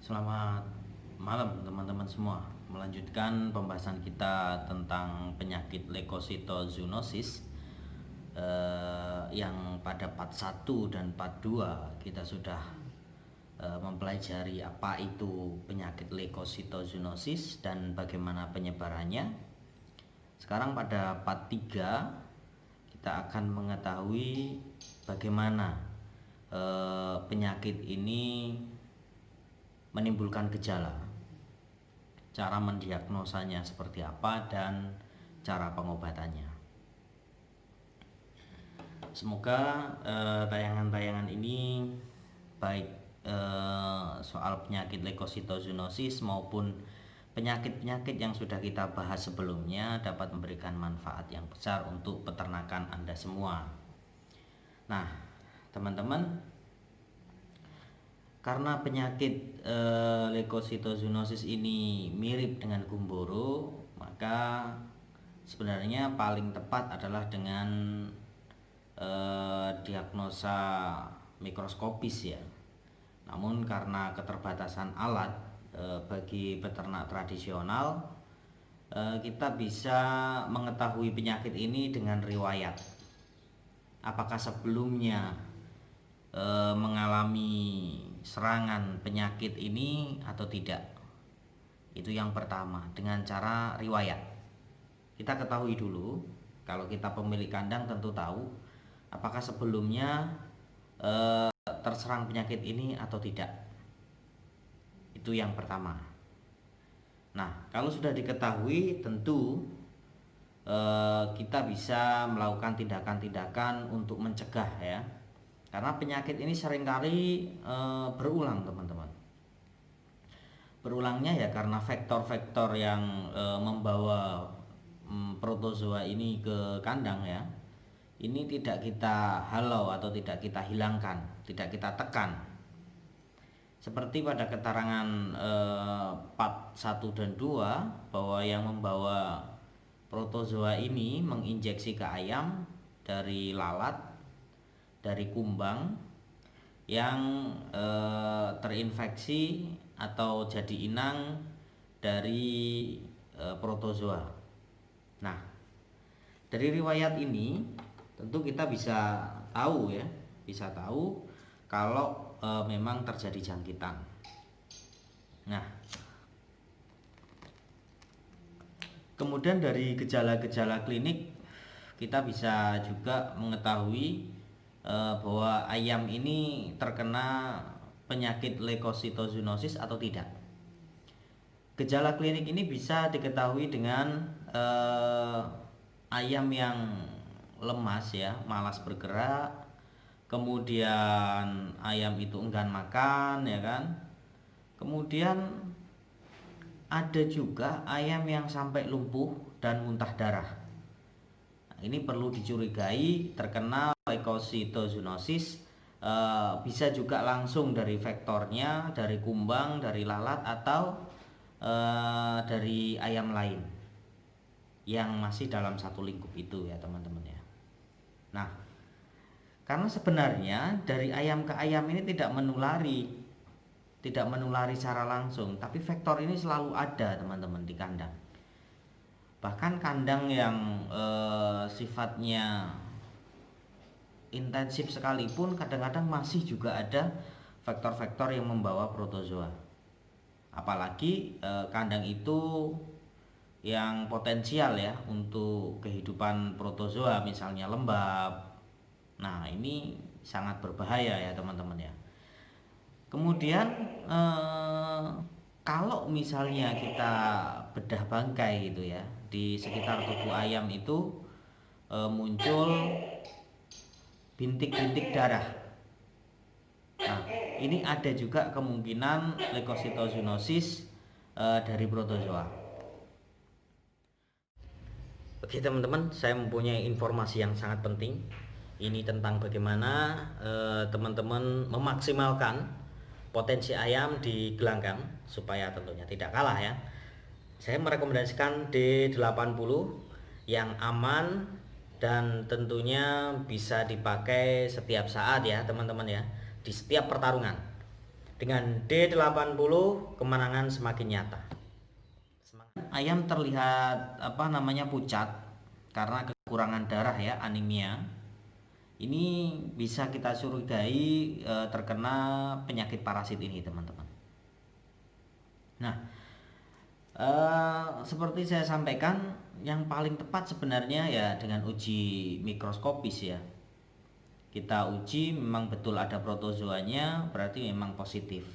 Selamat malam teman-teman semua. Melanjutkan pembahasan kita tentang penyakit leukositozoonosis yang pada part 1 dan part 2 kita sudah mempelajari apa itu penyakit leukositozoonosis dan bagaimana penyebarannya. Sekarang pada part 3 kita akan mengetahui bagaimana penyakit ini menimbulkan gejala, cara mendiagnosanya seperti apa, dan cara pengobatannya. Semoga tayangan-tayangan ini baik soal penyakit leukositozoonosis maupun penyakit-penyakit yang sudah kita bahas sebelumnya dapat memberikan manfaat yang besar untuk peternakan Anda semua. Nah, teman-teman, karena penyakit leukositozoonosis ini mirip dengan gumboro, maka sebenarnya paling tepat adalah dengan diagnosa mikroskopis ya. Namun karena keterbatasan alat bagi peternak tradisional, kita bisa mengetahui penyakit ini dengan riwayat. Apakah sebelumnya mengalami serangan penyakit ini atau tidak? Itu yang pertama, dengan cara riwayat. Kita ketahui dulu, kalau kita pemilik kandang tentu tahu apakah sebelumnya terserang penyakit ini atau tidak. Itu yang pertama. Nah, kalau sudah diketahui, tentu kita bisa melakukan tindakan-tindakan untuk mencegah ya. Karena penyakit ini seringkali berulang, teman-teman. Berulangnya ya karena faktor-faktor yang membawa protozoa ini ke kandang ya. Ini tidak kita halau atau tidak kita hilangkan, tidak kita tekan. Seperti pada keterangan part 1 dan 2 bahwa yang membawa protozoa ini menginjeksi ke ayam dari lalat, dari kumbang yang terinfeksi atau jadi inang dari protozoa. Nah, dari riwayat ini tentu kita bisa tahu ya, kalau memang terjadi jangkitan. Nah, kemudian dari gejala-gejala klinik kita bisa juga mengetahui bahwa ayam ini terkena penyakit leukositozoonosis atau tidak. Gejala klinik ini bisa diketahui dengan ayam yang lemas ya, malas bergerak, kemudian ayam itu enggan makan ya kan. Kemudian ada juga ayam yang sampai lumpuh dan muntah darah. Nah, ini perlu dicurigai terkena leukositozoonosis. Bisa juga langsung dari vektornya, dari kumbang, dari lalat, atau dari ayam lain yang masih dalam satu lingkup itu ya teman-teman ya. Nah, karena sebenarnya dari ayam ke ayam ini tidak menulari secara langsung, tapi vektor ini selalu ada teman-teman di kandang. Bahkan kandang yang sifatnya intensif sekalipun kadang-kadang masih juga ada vektor-vektor yang membawa protozoa. Apalagi kandang itu yang potensial ya untuk kehidupan protozoa, misalnya lembab. Nah, ini sangat berbahaya ya teman-teman ya. Kemudian kalau misalnya kita bedah bangkai gitu ya, di sekitar tubuh ayam itu muncul bintik-bintik darah. Nah, ini ada juga kemungkinan leukositozoonosis dari protozoa. Oke teman-teman, saya mempunyai informasi yang sangat penting. Ini tentang bagaimana teman-teman memaksimalkan potensi ayam di gelanggang supaya tentunya tidak kalah ya. Saya merekomendasikan D80 yang aman dan tentunya bisa dipakai setiap saat ya teman-teman ya, di setiap pertarungan. Dengan D80 kemenangan semakin nyata. Ayam terlihat pucat karena kekurangan darah ya, anemia. Ini bisa kita curigai terkena penyakit parasit ini teman-teman. Nah, seperti saya sampaikan, yang paling tepat sebenarnya ya dengan uji mikroskopis ya. Kita uji memang betul ada protozoanya, berarti memang positif.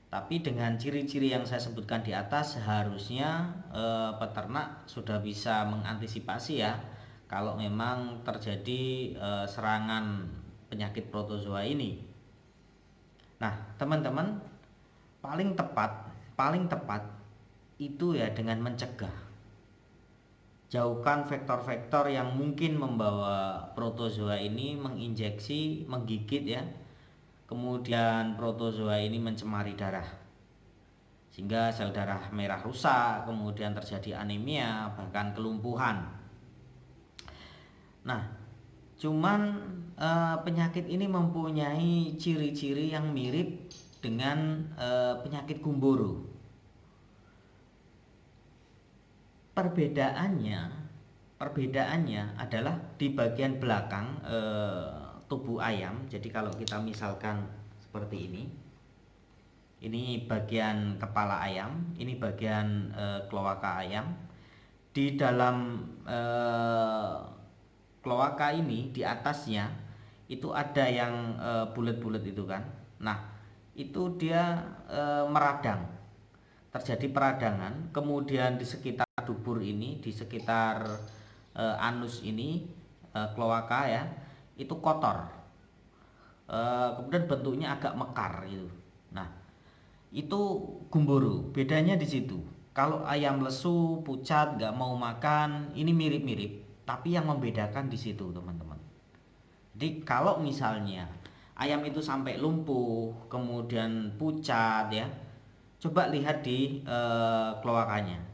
Tapi dengan ciri-ciri yang saya sebutkan di atas, seharusnya peternak sudah bisa mengantisipasi ya kalau memang terjadi serangan penyakit protozoa ini. Nah, teman-teman, paling tepat itu ya dengan mencegah. Jauhkan vektor-vektor yang mungkin membawa protozoa ini menginjeksi, menggigit ya. Kemudian protozoa ini mencemari darah, sehingga sel darah merah rusak, kemudian terjadi anemia, bahkan kelumpuhan. Nah, cuman penyakit ini mempunyai ciri-ciri yang mirip dengan penyakit gumboro. Perbedaannya adalah di bagian belakang tubuh ayam. Jadi kalau kita misalkan seperti ini bagian kepala ayam, ini bagian kloaka ayam. Di dalam kloaka ini, di atasnya itu ada yang bulat-bulat itu kan. Nah, itu dia meradang, terjadi peradangan. Kemudian di sekitar dubur ini, di sekitar anus ini, kloaka ya, itu kotor. Kemudian bentuknya agak mekar gitu. Nah, itu gumboro. Bedanya di situ. Kalau ayam lesu, pucat, nggak mau makan, ini mirip-mirip. Tapi yang membedakan di situ, teman-teman. Jadi kalau misalnya ayam itu sampai lumpuh, kemudian pucat ya, coba lihat di kloakanya.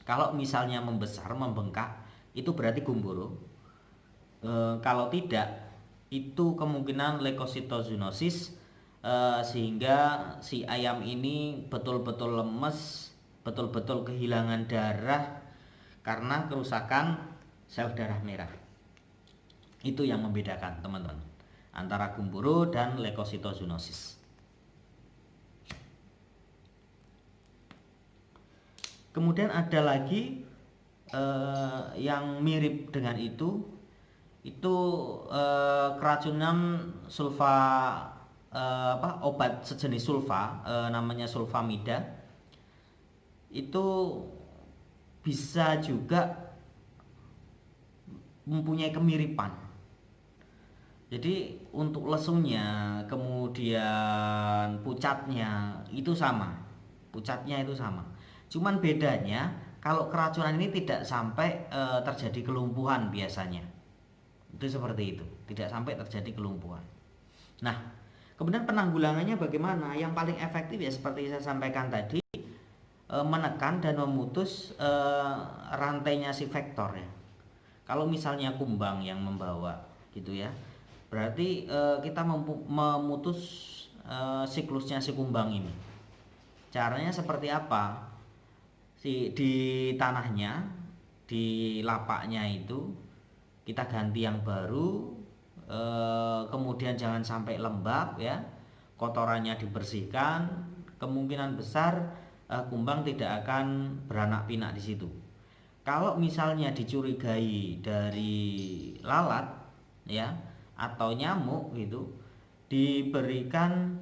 Kalau misalnya membesar, membengkak, itu berarti gumboro. Kalau tidak, itu kemungkinan leukositozoonosis, sehingga si ayam ini betul-betul lemes, betul-betul kehilangan darah karena kerusakan sel darah merah. Itu yang membedakan teman-teman antara gumboro dan leukositozoonosis. Kemudian ada lagi yang mirip dengan itu keracunan sulfa, obat sejenis sulfa, namanya sulfamida. Itu bisa juga mempunyai kemiripan. Jadi untuk lesunya, kemudian pucatnya itu sama. Cuman bedanya kalau keracunan ini tidak sampai terjadi kelumpuhan biasanya. Itu seperti itu, tidak sampai terjadi kelumpuhan. Nah, kemudian penanggulangannya bagaimana? Yang paling efektif ya seperti saya sampaikan tadi, menekan dan memutus rantainya si vektor ya. Kalau misalnya kumbang yang membawa gitu ya, berarti kita memutus siklusnya si kumbang ini. Caranya seperti apa? Di tanahnya, di lapaknya itu kita ganti yang baru, kemudian jangan sampai lembab ya, kotorannya dibersihkan. Kemungkinan besar kumbang tidak akan beranak pinak di situ. Kalau misalnya dicurigai dari lalat ya atau nyamuk gitu, diberikan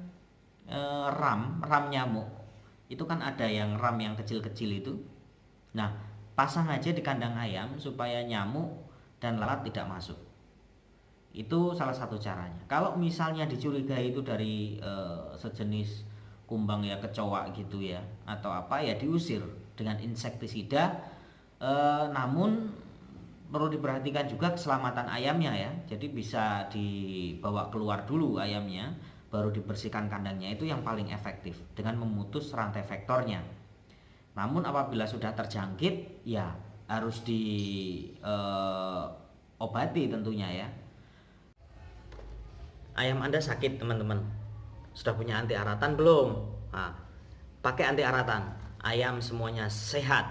ram nyamuk. Itu kan ada yang ram yang kecil-kecil itu. Nah, pasang aja di kandang ayam supaya nyamuk dan lalat tidak masuk. Itu salah satu caranya. Kalau misalnya dicurigai itu dari sejenis kumbang ya, kecoa gitu ya, atau apa ya, diusir dengan insektisida. Namun perlu diperhatikan juga keselamatan ayamnya ya. Jadi bisa dibawa keluar dulu ayamnya, baru dibersihkan kandangnya. Itu yang paling efektif dengan memutus rantai vektornya. Namun apabila sudah terjangkit ya harus diobati tentunya ya. Ayam Anda sakit teman-teman, Sudah punya anti aratan belum? Nah, pakai anti aratan. Ayam semuanya sehat,